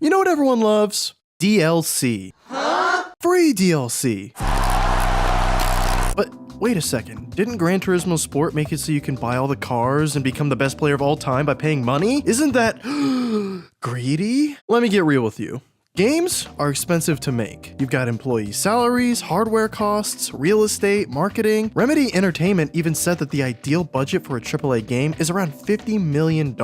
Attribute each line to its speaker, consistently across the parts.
Speaker 1: You know what everyone loves? DLC. Huh? Free DLC. But wait a second, didn't Gran Turismo Sport make it so you can buy all the cars and become the best player of all time by paying money? Isn't that greedy? Let me get real with you. Games are expensive to make. You've got employee salaries, hardware costs, real estate, marketing. Remedy Entertainment even said that the ideal budget for a AAA game is around $50 million.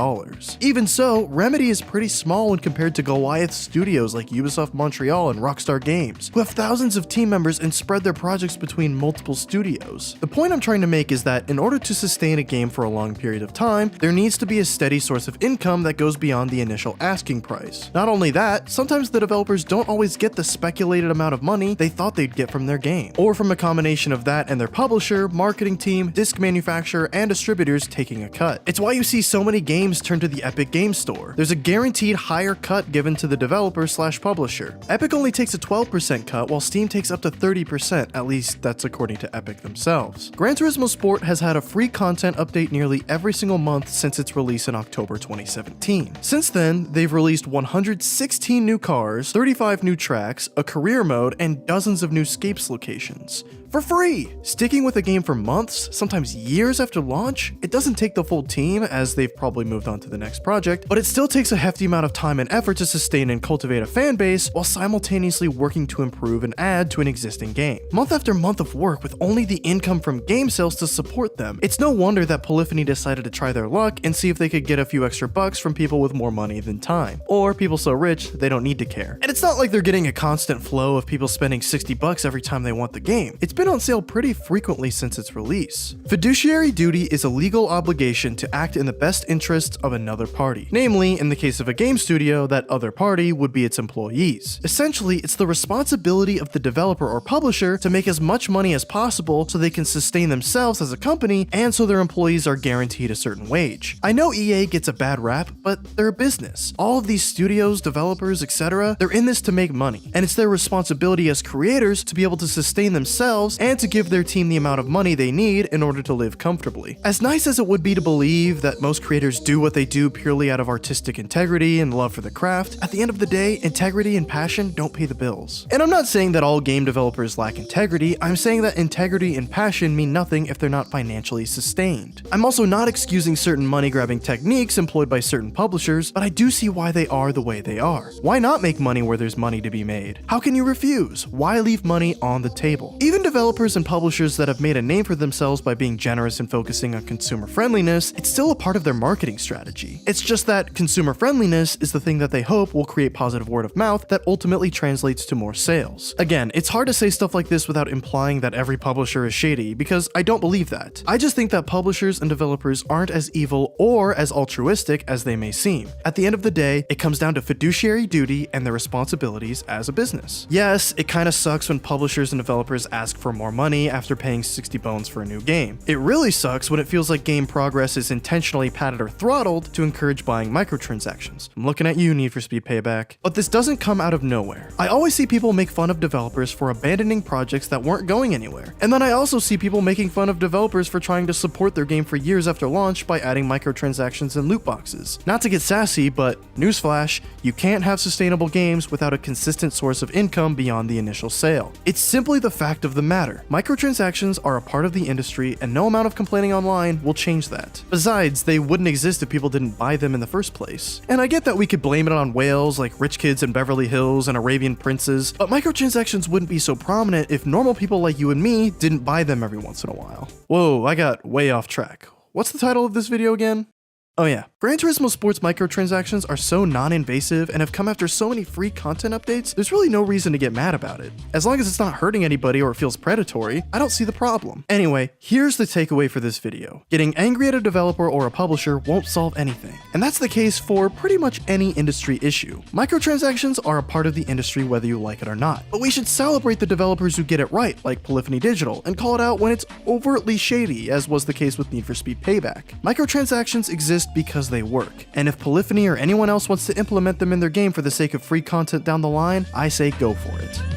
Speaker 1: Even so, Remedy is pretty small when compared to Goliath studios like Ubisoft Montreal and Rockstar Games, who have thousands of team members and spread their projects between multiple studios. The point I'm trying to make is that in order to sustain a game for a long period of time, there needs to be a steady source of income that goes beyond the initial asking price. Not only that, sometimes the developers don't always get the speculated amount of money they thought they'd get from their game, or from a combination of that and their publisher, marketing team, disc manufacturer, and distributors taking a cut. It's why you see so many games turn to the Epic Game Store. There's a guaranteed higher cut given to the developer/publisher. Epic only takes a 12% cut, while Steam takes up to 30%, at least that's according to Epic themselves. Gran Turismo Sport has had a free content update nearly every single month since its release in October 2017. Since then, they've released 116 new cars, 35 new tracks, a career mode, and dozens of new escapes locations. For free! Sticking with a game for months, sometimes years after launch, it doesn't take the full team, as they've probably moved on to the next project, but it still takes a hefty amount of time and effort to sustain and cultivate a fan base while simultaneously working to improve and add to an existing game. Month after month of work with only the income from game sales to support them, it's no wonder that Polyphony decided to try their luck and see if they could get a few extra bucks from people with more money than time. Or people so rich, they don't need to care. And it's not like they're getting a constant flow of people spending 60 bucks every time they want the game. It's been on sale pretty frequently since its release. Fiduciary duty is a legal obligation to act in the best interests of another party. Namely, in the case of a game studio, that other party would be its employees. Essentially, it's the responsibility of the developer or publisher to make as much money as possible so they can sustain themselves as a company and so their employees are guaranteed a certain wage. I know EA gets a bad rap, but they're a business. All of these studios, developers, etc., they're in this to make money, and it's their responsibility as creators to be able to sustain themselves and to give their team the amount of money they need in order to live comfortably. As nice as it would be to believe that most creators do what they do purely out of artistic integrity and love for the craft, at the end of the day, integrity and passion don't pay the bills. And I'm not saying that all game developers lack integrity, I'm saying that integrity and passion mean nothing if they're not financially sustained. I'm also not excusing certain money-grabbing techniques employed by certain publishers, but I do see why they are the way they are. Why not make money where there's money to be made? How can you refuse? Why leave money on the table? Even developers and publishers that have made a name for themselves by being generous and focusing on consumer friendliness, it's still a part of their marketing strategy. It's just that consumer friendliness is the thing that they hope will create positive word of mouth that ultimately translates to more sales. Again, it's hard to say stuff like this without implying that every publisher is shady, because I don't believe that. I just think that publishers and developers aren't as evil or as altruistic as they may seem. At the end of the day, it comes down to fiduciary duty and their responsibilities as a business. Yes, it kinda sucks when publishers and developers ask for more money after paying 60 bones for a new game. It really sucks when it feels like game progress is intentionally padded or throttled to encourage buying microtransactions. I'm looking at you, Need for Speed Payback. But this doesn't come out of nowhere. I always see people make fun of developers for abandoning projects that weren't going anywhere. And then I also see people making fun of developers for trying to support their game for years after launch by adding microtransactions and loot boxes. Not to get sassy, but newsflash, you can't have sustainable games without a consistent source of income beyond the initial sale. It's simply the fact of the matter. Microtransactions are a part of the industry, and no amount of complaining online will change that. Besides, they wouldn't exist if people didn't buy them in the first place. And I get that we could blame it on whales like rich kids in Beverly Hills and Arabian princes, but microtransactions wouldn't be so prominent if normal people like you and me didn't buy them every once in a while. Whoa, I got way off track. What's the title of this video again? Oh yeah, Gran Turismo Sport's microtransactions are so non-invasive and have come after so many free content updates, there's really no reason to get mad about it. As long as it's not hurting anybody or it feels predatory, I don't see the problem. Anyway, here's the takeaway for this video. Getting angry at a developer or a publisher won't solve anything. And that's the case for pretty much any industry issue. Microtransactions are a part of the industry whether you like it or not. But we should celebrate the developers who get it right, like Polyphony Digital, and call it out when it's overtly shady, as was the case with Need for Speed Payback. Microtransactions exist because they work, and if Polyphony or anyone else wants to implement them in their game for the sake of free content down the line, I say go for it.